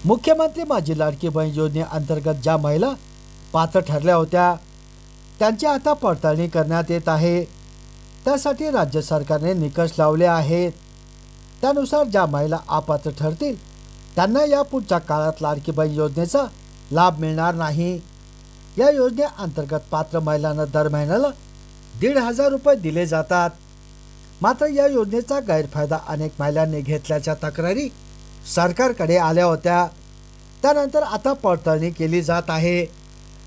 मुख्यमंत्री माझी लाडकी बहीण योजनेअंतर्गत ज्या महिला पात्र ठरल्या होत्या त्यांची आता पडताळणी करण्यात येत आहे। त्यासाठी राज्य सरकारने निकष लावले आहेत। त्यानुसार ज्या महिला अपात्र ठरतील त्यांना यापुढच्या काळात लाडकी बहीण योजनेचा लाभ मिळणार नाही। या योजनेअंतर्गत पात्र महिलांना दर महिन्याला 1,500 रुपये दिले जातात। मात्र या योजनेचा गैरफायदा अनेक महिलांनी घेतल्याच्या तक्रारी सरकारकडे आल्या होत्या। त्यानंतर आता पडताळणी केली जात आहे।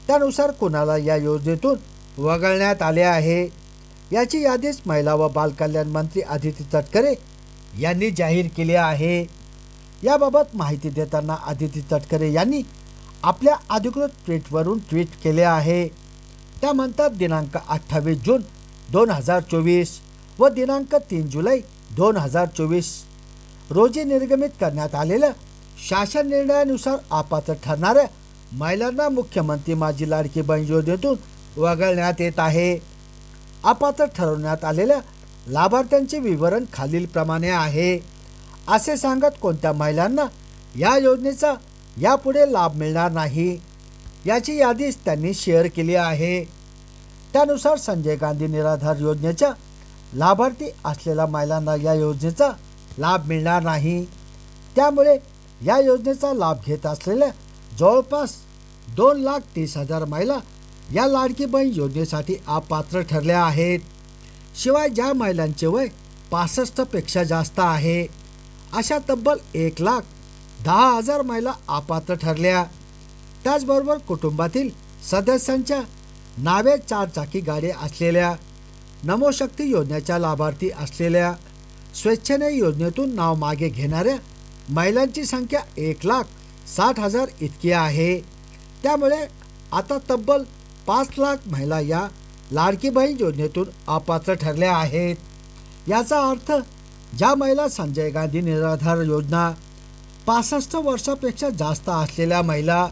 त्यानुसार कुणाला या योजनेतून वगळण्यात आले आहे याची यादीच महिला व बालकल्याण मंत्री अदिती तटकरे यांनी जाहीर केली आहे। याबाबत माहिती देताना अदिती तटकरे यांनी आपल्या अधिकृत ट्विटवरून ट्विट केले आहे। त्या म्हणतात, दिनांक 28 जून 2024 व दिनांक 3 जुलै 2024 रोजी निर्गमित करण्यात आलेल्या शासन निर्णयानुसार अपात्र ठरणाऱ्या महिलांना मुख्यमंत्री माझी लाडकी बहीण योजनेतून वगळण्यात येत आहे। अपात्र ठरवण्यात आलेल्या लाभार्थ्यांचे विवरण खालीलप्रमाणे आहे। असे सांगत कोणत्या महिलांना या योजनेचा यापुढे लाभ मिळणार नाही याची यादी त्यांनी शेअर केली आहे। त्यानुसार संजय गांधी निराधार योजनेच्या लाभार्थी असलेल्या महिलांना या योजनेचा लाभ मिळणार नाही। त्यामुळे या योजनेचा लाभ घेत असलेल्या जवळपास 2,30,000 महिला या लाडकी बहीण योजनेसाठी अपात्र ठरल्या आहेत। शिवाय ज्या महिलांचे वय 65 पेक्षा जास्त आहे अशा तब्बल 1,10,000 महिला अपात्र ठरल्या। त्याचबरोबर कुटुंबातील सदस्यांच्या नावे 4 चाकी गाडी असलेल्या, नमोशक्ती योजनेच्या लाभार्थी असलेल्या, स्वेच्छेने योजनेतून नाव मागे घेणाऱ्या महिलांची संख्या 1,60,000 इतकी आहे। त्यामुळे आता तब्बल 5 लाख महिला या लाडकी बहीण योजनेतून अपात्र ठरल्या आहेत। याचा अर्थ ज्या महिला संजय गांधी निराधार योजना, 65 वर्षापेक्षा जास्त असलेल्या महिला,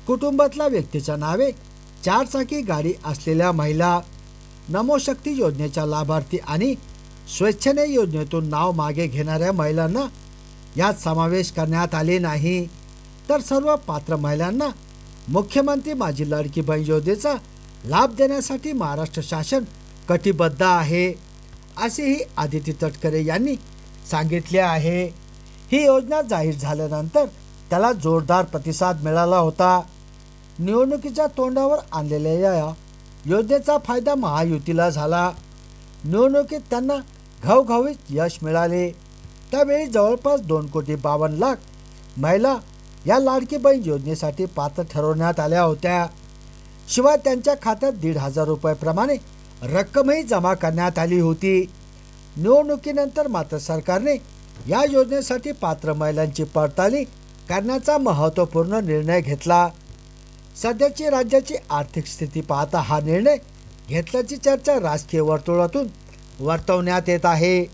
कुटुंबातल्या व्यक्तीच्या नावे 4 चाकी गाडी असलेल्या महिला, नमोशक्ती योजनेच्या लाभार्थी आणि स्वेच्छेने योजनेतून नाव मागे घेणाऱ्या महिलांना यात समावेश करण्यात आले नाही। तर सर्व पात्र महिलांना मुख्यमंत्री माझी लाडकी बहीण योजनेचा लाभ देण्यासाठी महाराष्ट्र शासन कटिबद्ध आहे असेही अदिती तटकरे यांनी सांगितले आहे। ही योजना जाहीर झाल्यानंतर त्याला जोरदार प्रतिसाद मिळाला होता। निवडणुकीच्या तोंडावर आणलेल्या या योजनेचा फायदा महायुतीला झाला। निवडणुकीत त्यांना घवघवीत यश मिळाले। त्यावेळी जवळपास 2,52,00,000 महिला या लाडकी बहीण योजनेसाठी पात्र ठरवण्यात आल्या होत्या। शिवाय त्यांच्या खात्यात 1,500 रुपयाप्रमाणे रक्कमही जमा करण्यात आली होती। निवडणुकीनंतर मात्र सरकारने या योजनेसाठी पात्र महिलांची पडताळणी करण्याचा महत्त्वपूर्ण निर्णय घेतला। सध्याची राज्याची आर्थिक स्थिती पाहता हा निर्णय घेतल्याची चर्चा राजकीय वर्तुळातून वर्तवण्यात येत आहे।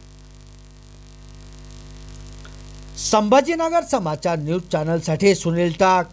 संभाजीनगर समाचार न्यूज चॅनलसाठी सुनील टाक।